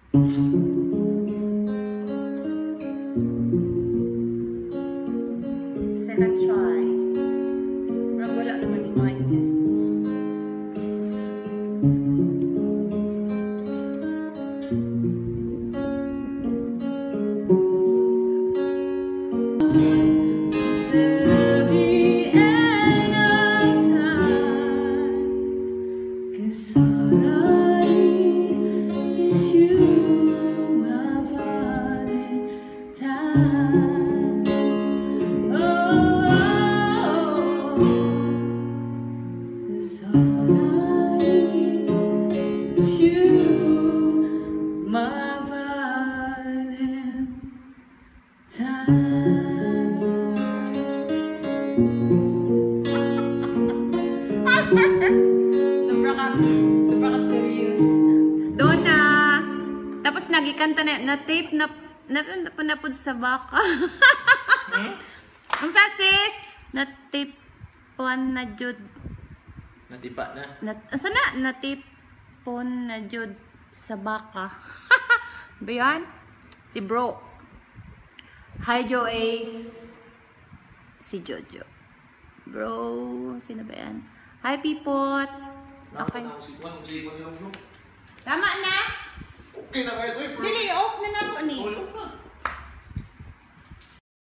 Second try. Wala naman yung mic test. Sobra ka serious. Donna! Tapos nagikanta na tape na napod sa baka. Ang sasis, na tape pon na jud. Natipa na. Asa na? Na tape pon na jud sa baka. Ba yan? Si bro. Hi Joe Ace. Si Jojo. Bro, sino ba yan? Hi Pipot. Okay. Tama na? Okay na kayo ito